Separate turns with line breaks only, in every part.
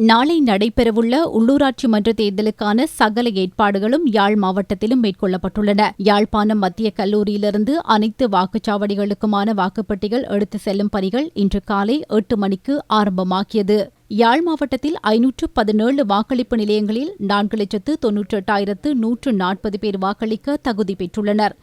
நாளை நடைபெறவுள்ள உள்ளூராட்சி மன்ற தேர்தலுக்கான சகல ஏற்பாடுகளும் யாழ் மாவட்டத்திலும் மேற்கொள்ளப்பட்டுள்ளன. யாழ்ப்பாணம் மத்திய கல்லூரியிலிருந்து அனைத்து வாக்குச்சாவடிகளுக்குமான வாக்குப்பெட்டிகள் எடுத்து செல்லும் பணிகள் இன்று காலை 8 மணிக்கு ஆரம்பமாகியது. யாழ் மாவட்டத்தில் 517 வாக்களிப்பு நிலையங்களில் 4,98,140 பேர் வாக்களிக்க தகுதி பெற்றுள்ளனர்.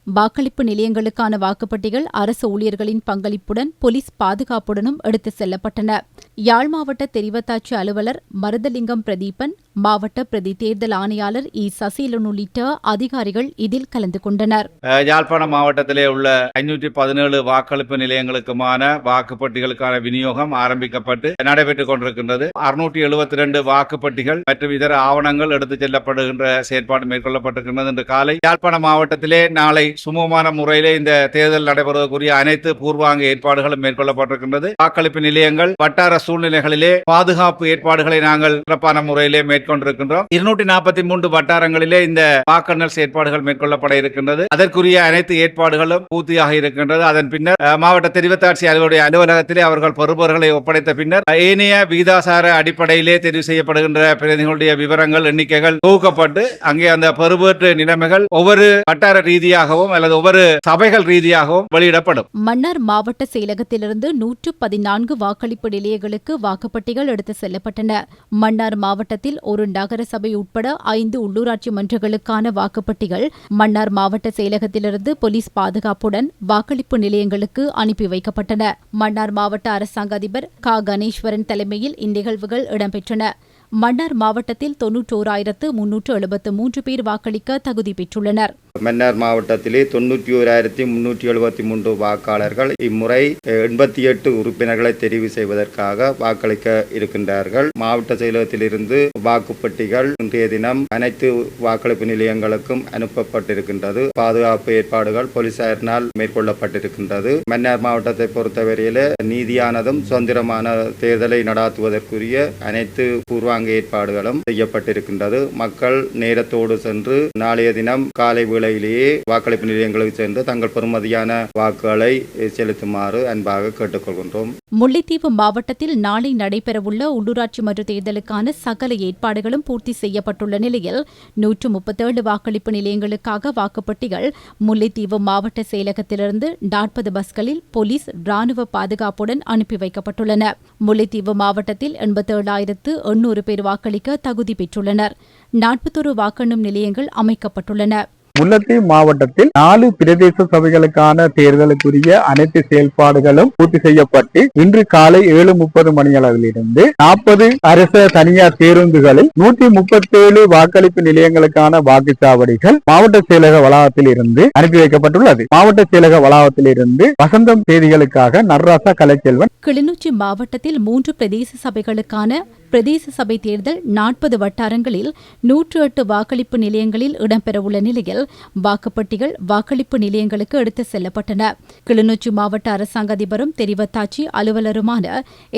வாக்களிப்பு நிலையங்களுக்கான வாக்குப்பட்டிகள் அரசு ஊழியர்களின் பங்களிப்புடன் போலீஸ் பாதுகாப்புடனும் எடுத்துச் செல்லப்பட்டன. யாழ் மாவட்ட தெரிவத்தாட்சி அலுவலர் மருதலிங்கம் பிரதீபன், மாவட்ட பிரதி தேர்தல் ஆணையாளர் இ. சசீலன் உள்ளிட்ட அதிகாரிகள் இதில் கலந்து கொண்டனர்.
யாழ்ப்பாணம் மாவட்டத்திலே உள்ள 517 வாக்களிப்பு நிலையங்களுக்குமான வாக்குப்பட்டிகளுக்கான விநியோகம் ஆரம்பிக்கப்பட்டு நடைபெற்றுக் கொண்டிருக்கின்றது. 672 வாக்குப்பட்டிகள் மற்றும் இதர ஆவணங்கள் எடுத்துச் செல்லப்படுகின்ற செயற்பாடு மேற்கொள்ளப்பட்டிருக்கின்றது. இன்று காலை யாழ்ப்பாணம் மாவட்டத்திலே நாளை சுமூகமான முறையிலே இந்த தேர்தல் நடைபெறுவதற்குரிய அனைத்து பூர்வாங்க ஏற்பாடுகளும் மேற்கொள்ளப்பட்டிருக்கின்றது. வாக்களிப்பு நிலையங்கள் வட்டார சூழ்நிலைகளிலே பாதுகாப்பு ஏற்பாடுகளை நாங்கள் சிறப்பான முறையிலே மேற்கொண்டிருக்கின்றோம். 243 வட்டாரங்களிலே இந்த வாக்கெண்ணல் செயற்பாடுகள் மேற்கொள்ளப்பட இருக்கின்றது. அதற்குரிய அனைத்து ஏற்பாடுகளும் பூர்த்தியாக இருக்கின்றது. அதன் பின்னர் மாவட்ட தெரிவத்தாட்சி அலுவலருடைய அலுவலகத்திலே அவர்கள் பெறுபவர்களை ஒப்படைத்த பின்னர் ஏனைய விகிதாசார அடிப்படையிலே தெரிவு செய்யப்படுகின்ற பிரதிநிதிகளுடைய விவரங்கள் எண்ணிக்கைகள் தொகுக்கப்பட்டு அங்கே அந்த பெறுபேற்று நிலைமைகள் ஒவ்வொரு வட்டார ரீதியாகவும் அல்லது ஒவ்வொரு சபைகள் ரீதியாகவும் வெளியிடப்படும்.
மன்னார் மாவட்ட செயலகத்திலிருந்து 114 வாக்களிப்பு நிலையங்களுக்கு வாக்குப்பட்டிகள் எடுத்து செல்லப்பட்டன. மன்னார் மாவட்டத்தில் ஒரு நகர சபை உட்பட 5 உள்ளூராட்சி மன்றங்களுக்கான வாக்குப்பட்டிகள் மன்னார் மாவட்ட செயலகத்திலிருந்து போலீஸ் பாதுகாப்புடன் வாக்களிப்பு நிலையங்களுக்கு அனுப்பி வைக்கப்பட்டன. மன்னார் மாவட்ட அரசாங்க அதிபர் க. கணேஸ்வரன் தலைமையில் இந்நிகழ்வுகள் இடம்பெற்றன. மன்னார் மாவட்டத்தில் 91,373 பேர் வாக்களிக்க தகுதி பெற்றுள்ளனர்.
மன்னார் மாவட்டத்திலே 91,373 வாக்காளர்கள் இம்முறை 88 உறுப்பினர்களை தெரிவு செய்வதற்காக வாக்களிக்க இருக்கின்றார்கள். மாவட்ட செயலகத்திலிருந்து வாக்குப்பட்டிகள் இன்றைய தினம் அனைத்து வாக்களிப்பு நிலையங்களுக்கும் அனுப்பப்பட்டிருக்கின்றது. பாதுகாப்பு ஏற்பாடுகள் போலீசாரினால் மேற்கொள்ளப்பட்டிருக்கின்றது. மன்னார் மாவட்டத்தை பொறுத்தவரையில நீதியானதும் சுதந்திரமான தேர்தலை நடாத்துவதற்குரிய அனைத்து பூர்வாங்க ஏற்பாடுகளும் செய்யப்பட்டிருக்கின்றது. மக்கள் நேரத்தோடு சென்று நாளைய தினம் காலை வேளையிலேயே வாக்களிப்பு நிலையங்களுக்கு சென்று தங்கள் பெறுமதியான வாக்குகளை செலுத்துமாறு அன்பாக கேட்டுக்கொள்கின்றோம்.
முல்லைத்தீவு மாவட்டத்தில் நாளை நடைபெறவுள்ள உள்ளூராட்சி மன்ற தேர்தலுக்கான சகல ஏற்பாடுகளும் பூர்த்தி செய்யப்பட்டுள்ள நிலையில் 137 வாக்களிப்பு நிலையங்களுக்காக வாக்குப்பட்டிகள் முல்லைத்தீவு மாவட்ட செயலகத்திலிருந்து 40 பஸ்களில் போலீஸ் ராணுவ பாதுகாப்புடன் அனுப்பி வைக்கப்பட்டுள்ளன. முல்லைத்தீவு மாவட்டத்தில் 87,800 பேர் வாக்களிக்க தகுதி பெற்றுள்ளனர். 41 வாக்கெண்ணும் நிலையங்கள் அமைக்கப்பட்டுள்ளன.
முல்லைத்தீவு மாவட்டத்தில் 4 பிரதேச சபைகளுக்கான தேர்தலுக்குரிய அனைத்து செயல்பாடுகளும் பூர்த்தி செய்யப்பட்டு இன்று காலை 7:30 மணியளவிலிருந்து 40 அரச தனியார் பேருந்துகளில் 137 வாக்களிப்பு நிலையங்களுக்கான வாக்குச்சாவடிகள் மாவட்ட செயலக வளாகத்தில் இருந்து அனுப்பி வைக்கப்பட்டுள்ளது. மாவட்ட செயலக வளாகத்தில் இருந்து வசந்தம் செய்திகளுக்காக நடராசா கலைச்செல்வன்.
கிளிநொச்சி மாவட்டத்தில் 3 பிரதேச சபைகளுக்கான பிரதேச சபை தேர்தல் 40 வட்டாரங்களில் 108 வாக்களிப்பு நிலையங்களில் இடம்பெறவுள்ள நிலையில் வாக்குப்பட்டிகள் வாக்களிப்பு நிலையங்களுக்கு எடுத்து செல்லப்பட்டன. கிளிநொச்சி மாவட்ட அரசாங்க அதிபரும் தெரிவத்தாட்சி அலுவலருமான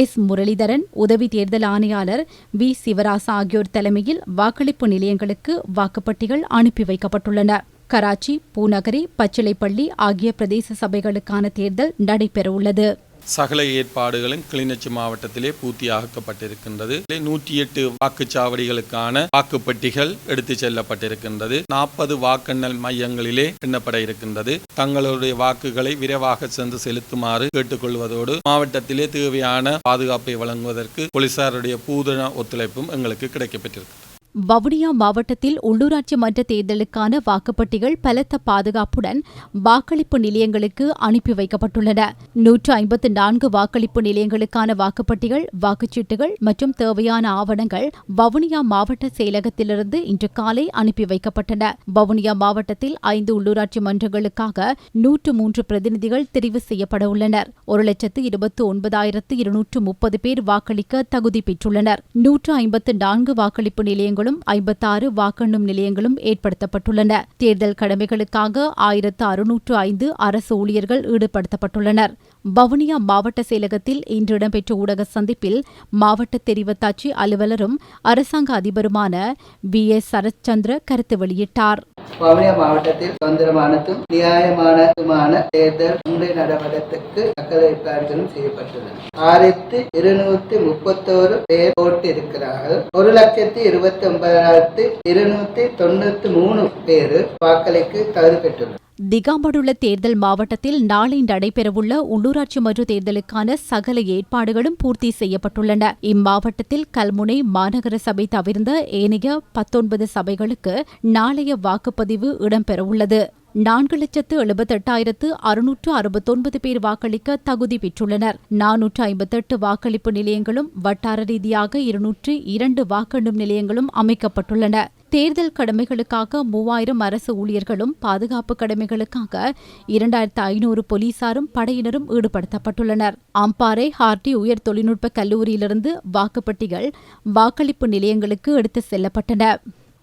எஸ். முரளிதரன், உதவி தேர்தல் ஆணையாளர் வி. சிவராசா ஆகியோர் தலைமையில் வாக்களிப்பு நிலையங்களுக்கு வாக்குப்பட்டிகள் அனுப்பி வைக்கப்பட்டுள்ளன. கராச்சி, பூநகரி, பச்சிலைப்பள்ளி ஆகிய பிரதேச சபைகளுக்கான தேர்தல் நடைபெறவுள்ளது.
சகல ஏற்பாடுகளும் கிளிநொச்சி மாவட்டத்திலே பூர்த்தியாக்கப்பட்டிருக்கின்றது. 108 வாக்குச்சாவடிகளுக்கான வாக்குப்பட்டிகள் எடுத்து செல்லப்பட்டிருக்கின்றது. 40 வாக்கெண்ணல் மையங்களிலே எண்ணப்பட இருக்கின்றது. தங்களுடைய வாக்குகளை விரைவாக சென்று செலுத்துமாறு கேட்டுக்கொள்வதோடு மாவட்டத்திலே தேவையான பாதுகாப்பை வழங்குவதற்கு போலீசாருடைய பூரண ஒத்துழைப்பும் எங்களுக்கு கிடைக்கப்பட்டிருக்கிறது.
வவுனியா மாவட்டத்தில் உள்ளூராட்சி மன்ற தேர்தலுக்கான வாக்குப்பட்டிகள் பலத்த பாதுகாப்புடன் வாக்களிப்பு நிலையங்களுக்கு அனுப்பி வைக்கப்பட்டுள்ளன. 154 வாக்களிப்பு நிலையங்களுக்கான வாக்குப்பட்டிகள், வாக்குச்சீட்டுகள் மற்றும் தேவையான ஆவணங்கள் வவுனியா மாவட்ட செயலகத்திலிருந்து இன்று காலை அனுப்பி வைக்கப்பட்டன. வவுனியா மாவட்டத்தில் 5 உள்ளூராட்சி மன்றங்களுக்காக 103 பிரதிநிதிகள் தெரிவு செய்யப்பட உள்ளனர். 1,29,230 பேர் வாக்களிக்க தகுதி பெற்றுள்ளனர். 154 வாக்களிப்பு நிலையங்கள் நிலையங்களும் 56 வாக்கெண்ணும் நிலையங்களும் ஏற்படுத்தப்பட்டுள்ளன. தேர்தல் கடமைகளுக்காக 1605 அரசு ஊழியர்கள் ஈடுபடுத்தப்பட்டுள்ளனர். வவுனியா மாவட்ட செயலகத்தில் இன்று இடம்பெற்ற ஊடக சந்திப்பில் மாவட்ட தெரிவத்தாட்சி அலுவலரும் அரசாங்க அதிபருமான V.S. சரத்சந்திர கருத்து வெளியிட்டார்.
வவுனியா மாவட்டத்தில் சுதந்திரமானதும் நியாயமானதுமான தேர்தல் முன்றைய நடவடிக்கைக்கு சகல ஏற்பாடுகளும் செய்யப்பட்டுள்ளன. 6231 பேர் போட்டிருக்கிறார்கள். 1,29,293 பேர் வாக்களிக்கு தகுதி பெற்றுள்ளனர்.
திகாம்படுள்ள தேர்தல் மாவட்டத்தில் நாளை நடைபெறவுள்ள உள்ளூராட்சி மன்ற தேர்தலுக்கான சகல ஏற்பாடுகளும் பூர்த்தி செய்யப்பட்டுள்ளன. இம்மாவட்டத்தில் கல்முனை மாநகர சபை தவிர்ந்த ஏனைய 19 சபைகளுக்கு நாளைய வாக்குப்பதிவு இடம்பெறவுள்ளது. 4,78,669 பேர் வாக்களிக்க தகுதி பெற்றுள்ளனர். 458 வாக்களிப்பு நிலையங்களும் வட்டார ரீதியாக 202 வாக்கெண்ணும் நிலையங்களும் அமைக்கப்பட்டுள்ளன. தேர்தல் கடமைகளுக்காக 3000 அரசு ஊழியர்களும் பாதுகாப்பு கடமைகளுக்காக 2500 போலீசாரும் படையினரும் ஈடுபடுத்தப்பட்டுள்ளனர். அம்பாறை ஹார்டி உயர் தொழில்நுட்ப கல்லூரியிலிருந்து வாக்குப்பட்டிகள் வாக்களிப்பு நிலையங்களுக்கு எடுத்துச் செல்லப்பட்டன.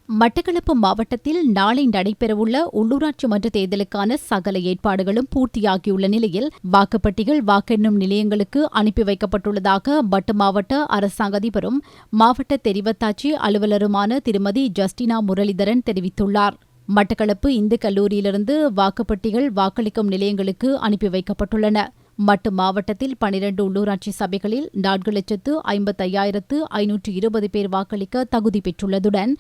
மட்டக்களப்பு மாவட்டத்தில் நாளை நடைபெறவுள்ள உள்ளூராட்சி மன்ற தேர்தலுக்கான சகல ஏற்பாடுகளும் பூர்த்தியாகியுள்ள நிலையில் வாக்குப்பட்டிகள் வாக்கெண்ணும் நிலையங்களுக்கு அனுப்பி வைக்கப்பட்டுள்ளதாக மட்டு மாவட்ட அரசாங்க அதிபரும் மாவட்ட தெரிவத்தாட்சி அலுவலருமான திருமதி ஜஸ்டினா முரளிதரன் தெரிவித்துள்ளார். மட்டக்களப்பு இந்து கல்லூரியிலிருந்து வாக்குப்பட்டிகள் வாக்களிக்கும் நிலையங்களுக்கு அனுப்பி வைக்கப்பட்டுள்ளன. மட்டு மாவட்டத்தில் 12 உள்ளூராட்சி சபைகளில் 4,55,520 பேர் வாக்களிக்க தகுதி பெற்றுள்ளதுடன்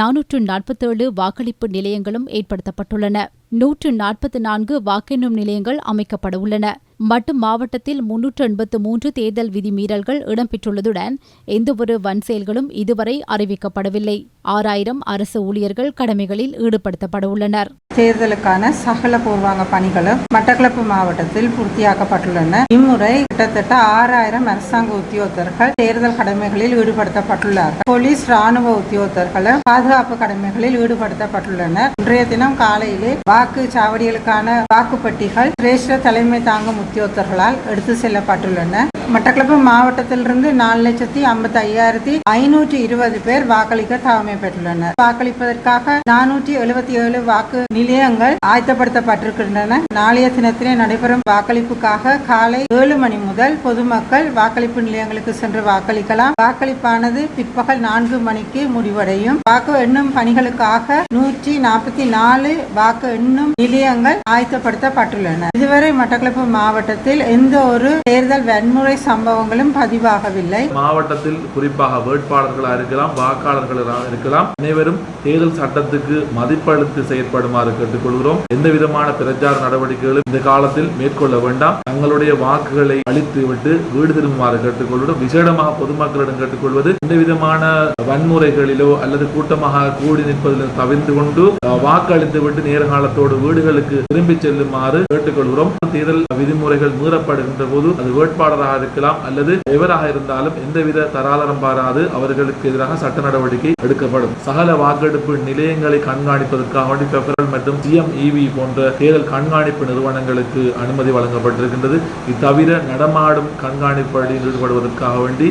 447 வாக்களிப்பு நிலையங்களும் ஏற்படுத்தப்பட்டுள்ளன. 144 வாக்கெண்ணும் நிலையங்கள் அமைக்கப்படவுள்ளன. மட்டு மாவட்டத்தில் 383 தேர்தல் விதிமீறல்கள் இடம்பெற்றுள்ளதுடன் எந்தவொரு வன் செயல்களும் இதுவரை அறிவிக்கப்படவில்லை. 6000 அரசு ஊழியர்கள் கடமைகளில் ஈடுபடுத்தப்படவுள்ளனர்.
தேர்தலுக்கான சகல பூர்வாங்க பணிகளும் மட்டக்களப்பு மாவட்டத்தில் பூர்த்தியாக்கப்பட்டுள்ளன. இம்முறை கிட்டத்தட்ட 6000 அரசாங்க உத்தியோகத்தர்கள் தேர்தல் கடமைகளில் ஈடுபடுத்தப்பட்டுள்ளார்கள். போலீஸ் ராணுவ உத்தியோகத்தர்களும் பாதுகாப்பு கடமைகளில் ஈடுபடுத்தப்பட்டுள்ளனர். இன்றைய தினம் காலையிலே வாக்கு சாவடிகளுக்கான வாக்குப்பட்டிகள் சிரேஷ்ட தலைமை தாங்கும் உத்தியோகத்தர்களால் எடுத்து செல்லப்பட்டுள்ளன. மட்டக்களப்பு மாவட்டத்திலிருந்து 4,55,520 பேர் வாக்களிக்க தகமை பெற்றுள்ளனர். வாக்களிப்பதற்காக 477 வாக்கு நிலையங்கள் ஆயத்தப்படுத்தப்பட்டிருக்கின்றன. நாளைய தினத்திலே நடைபெறும் வாக்களிப்புக்காக காலை 7 மணி முதல் பொதுமக்கள் வாக்களிப்பு நிலையங்களுக்கு சென்று வாக்களிக்கலாம். வாக்களிப்பானது பிற்பகல் 4 மணிக்கு முடிவடையும். வாக்கு எண்ணும் பணிகளுக்காக 144 வாக்கு எண்ணும் நிலையங்கள் ஆயத்தப்படுத்தப்பட்டுள்ளன. இதுவரை மட்டக்களப்பு மாவட்டத்தில் எந்த ஒரு தேர்தல் வன்முறை சம்பவங்களும் பதிவாகவில்லை.
மாவட்டத்தில் குறிப்பாக வேட்பாளர்களாக இருக்கலாம், வாக்காளர்களாக இருக்கலாம், அனைவரும் தேர்தல் சட்டத்துக்கு மதிப்பளித்து செயற்படுமாறு கேட்டுக்கொள்கிறோம். எந்த விதமான பிரச்சார நடவடிக்கைகளும் இந்த காலத்தில் மேற்கொள்ள வேண்டாம். தங்களுடைய வாக்குகளை அளித்துவிட்டு வீடு திரும்புமாறு கேட்டுக்கொள்கிறோம். விசேடமாக பொதுமக்களிடம் கேட்டுக்கொள்வது எந்த விதமான வன்முறைகளிலோ அல்லது கூட்டமாக கூடி நிற்பதில் தவிர்த்து கொண்டு வாக்களித்து விட்டு நேர காலத்தோடு வீடுகளுக்கு திரும்பி செல்லுமாறு கேட்டுக்கொள்கிறோம். தேர்தல் விதிமுறைகள் மீறப்படுகின்ற போது அது வேட்பாளராக இருக்கலாம் அல்லது எவராக இருந்தாலும் எந்தவித தராதரம் பாராது அவர்களுக்கு எதிராக சட்ட நடவடிக்கை எடுக்கப்படும். சகல வாக்கெடுப்பு நிலையங்களை கண்காணிப்பதற்காக வேண்டி பெஃபரல் மற்றும் CMEV போன்ற தேர்தல் கண்காணிப்பு நிறுவனங்களுக்கு அனுமதி வழங்கப்பட்டிருக்கின்றது. இத்தவிர நடமாடும் கண்காணிப்பு ஈடுபடுவதற்காக வேண்டி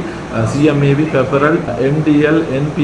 CMEV, பெஃபரல், MDL, NP